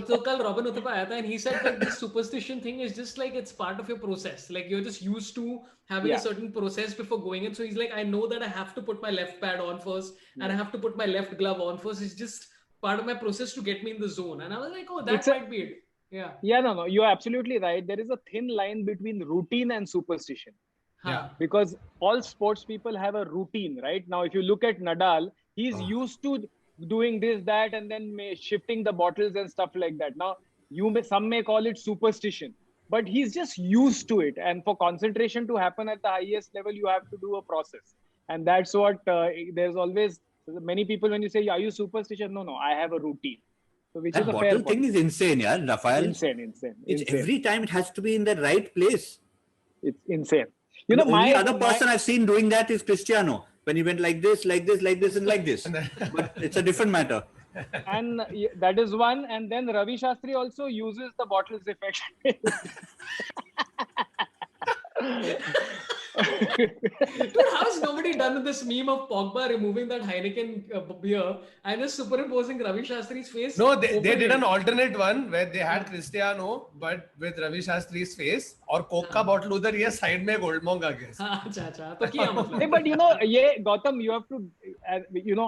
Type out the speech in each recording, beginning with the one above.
so kal Robin Uthappa aaya tha, and he said that this superstition thing is just like it's part of your process. Like you're just used to having a Yeah. certain process before going in. So he's like, I know that I have to put my left pad on first, and I Yes. have to put my left glove on first. It's just part of my process to get me in the zone. And I was like, oh, that It's a might be it. Yeah. Yeah, no, you're absolutely right. There is a thin line between routine and superstition, Yeah. Ha. because all sports people have a routine, right? Now, if you look at Nadal, he's Oh. used to doing this, that, and then shifting the bottles and stuff like that. Now, some may call it superstition, but he's just used to it. And for concentration to happen at the highest level, you have to do a process, and that's what there's always many people when you say, "Are you superstitious?" No, no, I have a routine. So, which is That a fair bottle point. thing is insane, yeah, Rafael. It's Insane. every time it has to be in the right place. It's insane. The You know, only other person I've seen doing that is Cristiano, when he went like this, like this, like this, and like this. But it's a different matter. and that is one. And then Ravi Shastri also uses the bottles effect. Dude, how has nobody done this meme of Pogba removing that Heineken beer and just superimposing Ravi Shastri's face? No, they over did it? an alternate one where they had Cristiano, but with Ravi Shastri's face, और Coke का bottle उधर ये side में gold monk आ गया. हाँ, अच्छा, तो किया मतलब. Hey, but you know, Gautam, you have to,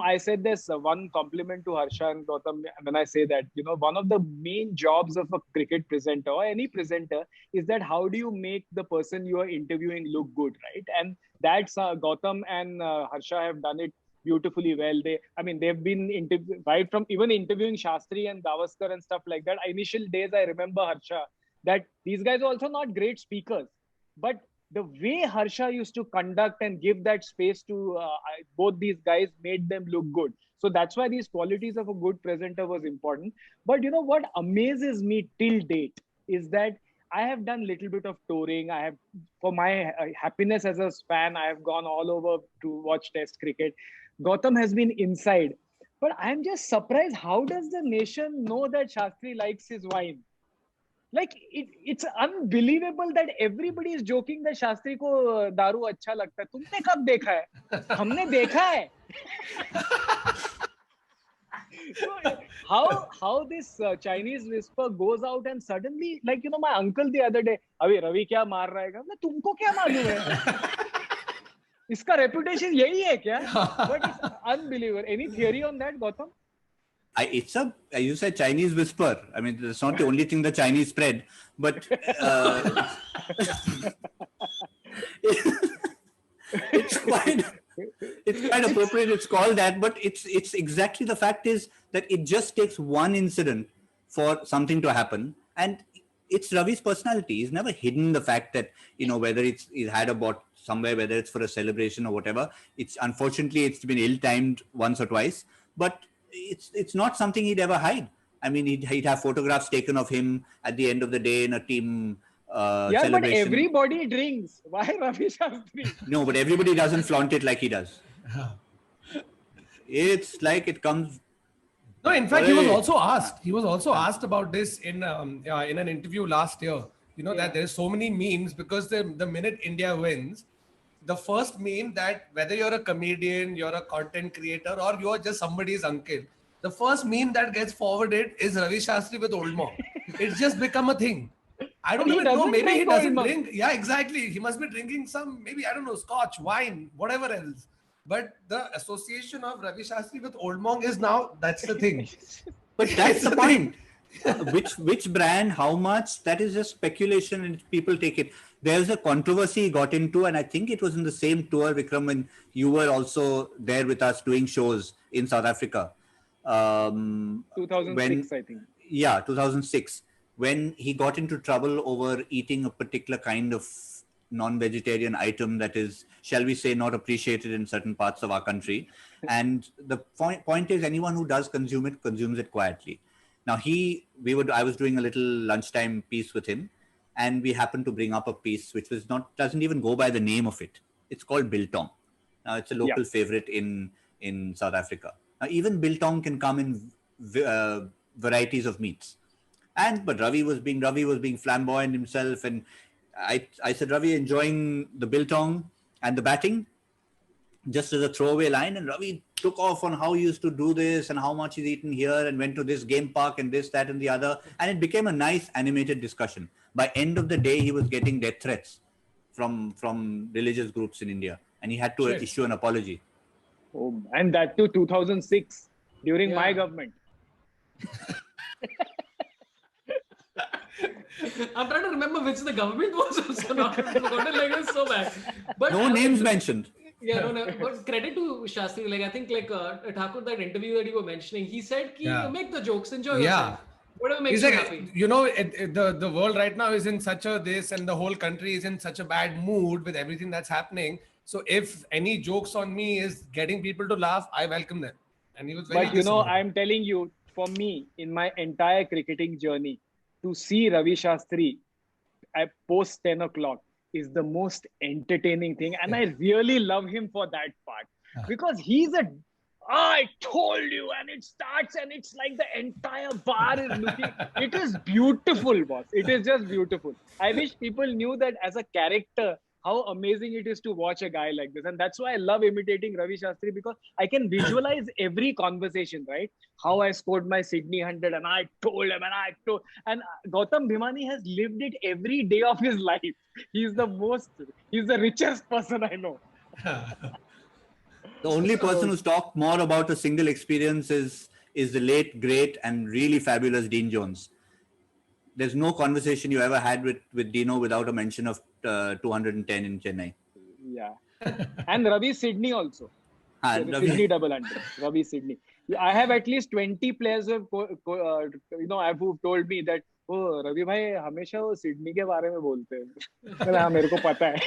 I said this one compliment to Harsha and Gautam when I say that, one of the main jobs of a cricket presenter or any presenter is that how do you make the person you are interviewing look good, right? And that's Gautam and Harsha have done it beautifully well. They've been right from even interviewing Shastri and Gavaskar and stuff like that. Initial days, I remember Harsha, that these guys are also not great speakers, but the way Harsha used to conduct and give that space to both these guys made them look good. So that's why these qualities of a good presenter was important. But you know what amazes me till date is that I have done little bit of touring. I have, for my happiness as a fan, I have gone all over to watch Test cricket. Gautam has been inside, but I'm just surprised. How does the nation know that Shastri likes his wine? Like it's unbelievable that everybody is joking that Shastri को दारू अच्छा लगता है. तुमने कब देखा है? हमने देखा है. So how this Chinese whisper goes out and suddenly, like my uncle the other day, अबे रवि क्या मार रहा है? तुमको क्या मालूम है? इसका reputation यही है क्या? But it's unbelievable. Any theory on that, Gautam? You said Chinese whisper. I mean, that's not the only thing the Chinese spread, but it's quite appropriate. It's called that, but it's exactly the fact is that it just takes one incident for something to happen, and it's Ravi's personality. He's never hidden the fact that whether he's had a bot somewhere, whether it's for a celebration or whatever. Unfortunately it's been ill-timed once or twice, but it's not something he'd ever hide. I mean, he'd have photographs taken of him at the end of the day in a team celebration. But everybody drinks. Why Ravi Shastri? No, but everybody doesn't flaunt it like he does. It's like it comes. No, in fact, he was also asked. He was also asked about this in an interview last year. That there's so many memes because the minute India wins, the first meme that whether you're a comedian, you're a content creator, or you're just somebody's uncle, the first meme that gets forwarded is Ravi Shastri with Old Monk. It's just become a thing. I don't even know. Maybe he doesn't drink. Yeah, exactly. He must be drinking some, maybe, I don't know, scotch, wine, whatever else. But the association of Ravi Shastri with Old Monk is now, that's the thing. But that's the point. Which brand, how much, that is just speculation and people take it. There's a controversy he got into, and I think it was in the same tour, Vikram, when you were also there with us doing shows in South Africa. 2006, I think. Yeah, 2006. When he got into trouble over eating a particular kind of non-vegetarian item that is, shall we say, not appreciated in certain parts of our country. And the point is, anyone who does consume it, consumes it quietly. Now I was doing a little lunchtime piece with him, and we happened to bring up a piece which doesn't even go by the name of it. It's called biltong. Now it's a local favorite in South Africa. Now even biltong can come in varieties of meats. But Ravi was being flamboyant himself, and I said, Ravi, enjoying the biltong and the batting? just as a throwaway line, and Ravi took off on how he used to do this and how much he's eaten here and went to this game park and this, that, and the other. And it became a nice animated discussion. By end of the day, he was getting death threats from religious groups in India, and he had to issue an apology. Oh, and that too 2006 during my government. I'm trying to remember which the government was also not. Like it's so bad. But no names mentioned. Yeah, no. But credit to Shastri. Like I think like Thakur, that interview that you were mentioning, he said, make the jokes, enjoy yourself. Whatever makes you happy. You know, the world right now is in such a this, and the whole country is in such a bad mood with everything that's happening. So if any jokes on me is getting people to laugh, I welcome them. And he was very. But you know, I'm telling you, for me, in my entire cricketing journey, to see Ravi Shastri at post 10 o'clock is the most entertaining thing. And I really love him for that part. Because he's I told you, and it starts and it's like the entire bar is looking. It is beautiful, boss. It is just beautiful. I wish people knew that as a character, how amazing it is to watch a guy like this. And that's why I love imitating Ravi Shastri, because I can visualize every conversation, right? How I scored my Sydney 100 and I told him and Gautam Bhimani has lived it every day of his life. He's the richest person I know. The only person who's talked more about a single experience is the late, great, and really fabulous Dean Jones. There's no conversation you ever had with Dino without a mention of 210 in Chennai. Yeah. And Ravi Sydney also. Sydney double under. Ravi Sydney. I have at least 20 players who've told me that, oh, Ravi bhai, हमेशा वो Sydney के बारे में बोलते हैं. हाँ, मेरे को पता है.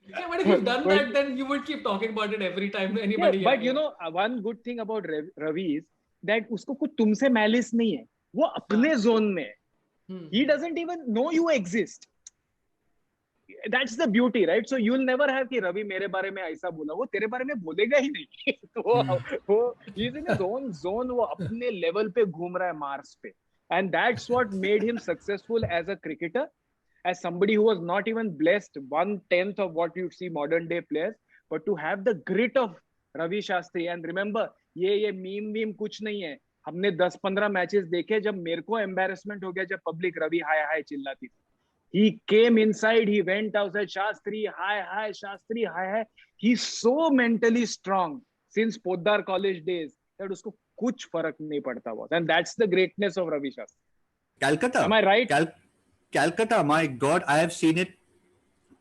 Yeah, but if you've done that, then you would keep talking about it every time anybody. Yeah, but you know, one good thing about Ravi is that उसको कुछ तुमसे malice नहीं है. वो अपने zone में है. He doesn't even know you exist. That's the beauty, right? So you'll never have कि रवि मेरे बारे में ऐसा बोला. वो तेरे बारे में बोलेगा ही नहीं. वो he's in his own zone. वो अपने level पे घूम रहा है Mars पे. And that's what made him successful as a cricketer. As somebody who was not even blessed 1/10 of what you see modern day players, but to have the grit of Ravi Shastri. And remember, ये meme कुछ नहीं है. हमने 10-15 matches देखे जब मेरे को embarrassment हो गया जब public रवि हाय चिल्लाती. He came inside, he went outside, Shastri, hi, Shastri, hi. He's so mentally strong since Poddar college days that उसको कुछ फर्क नहीं पड़ता was. And that's the greatness of Ravi Shastri. Calcutta. Am I right? Calcutta, my God, I have seen it.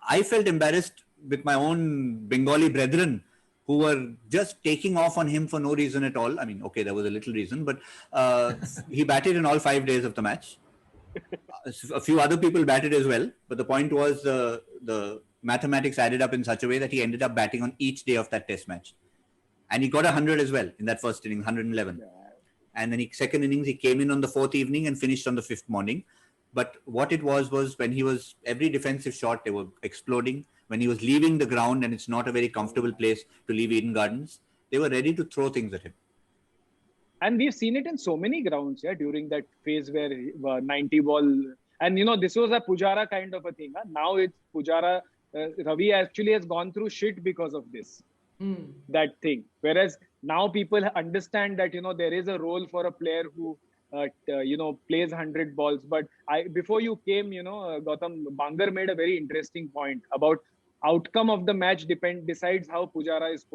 I felt embarrassed with my own Bengali brethren who were just taking off on him for no reason at all. I mean, okay, there was a little reason, but he batted in all 5 days of the match. A few other people batted as well, but the point was the mathematics added up in such a way that he ended up batting on each day of that test match. And he got 100 as well in that first inning, 111. Yeah. And then second innings, he came in on the 4th evening and finished on the 5th morning. But what it was when every defensive shot, they were exploding. When he was leaving the ground, and it's not a very comfortable place to leave Eden Gardens, they were ready to throw things at him. And we've seen it in so many grounds, during that phase where 90 ball. And, this was a Pujara kind of a thing. Huh? Now it's Pujara. Ravi actually has gone through shit because of this, that thing. Whereas now people understand that, there is a role for a player who, plays 100 balls. But before you came, Gautam Bangar made a very interesting point about outcome of the match decides how Pujara is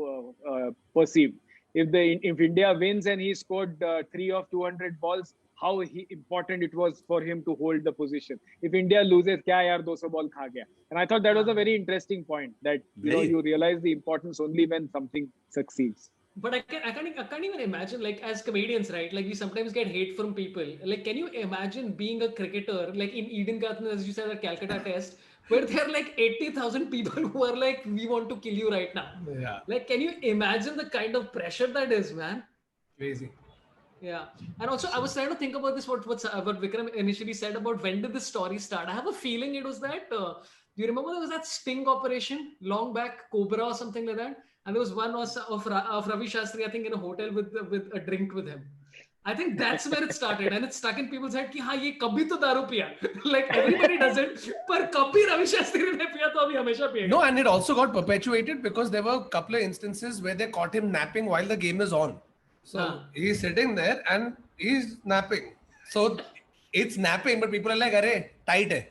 perceived. If India wins and he scored 3 of 200 balls, how important it was for him to hold the position. If India loses, kya yaar 200 ball kha gaya. And I thought that was a very interesting point, that you realize the importance only when something succeeds. But I can't even imagine, like, as comedians, right? Like, we sometimes get hate from people. Like, can you imagine being a cricketer, like in Eden Gardens, as you said, at Calcutta Test, where there are like 80,000 people who are like, we want to kill you right now. Yeah. Like, can you imagine the kind of pressure that is, man? Crazy. Yeah. And also, I was trying to think about this, what Vikram initially said about when did this story start. I have a feeling it was that, do you remember there was that sting operation long back, Cobra or something like that? And there was one of Ravi Shastri, I think, in a hotel with a drink with him. I think that's where it started, and it's stuck in people's head कि हाँ ये कभी तो दारू पिया. Like everybody does it, पर कभी रवि शास्त्री ने पिया तो अभी हमेशा पिएगा. No, and it also got perpetuated because there were a couple of instances where they caught him napping while the game is on. So he's sitting there and he's napping. So it's napping, but people are like, "Arey, tight hai."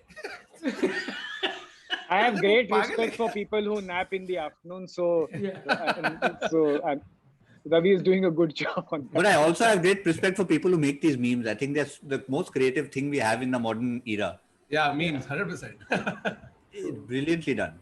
I have great respect for people who nap in the afternoon. So, Ravi is doing a good job on that. But I also have great respect for people who make these memes. I think that's the most creative thing we have in the modern era. Yeah, memes, 100%. Brilliantly done.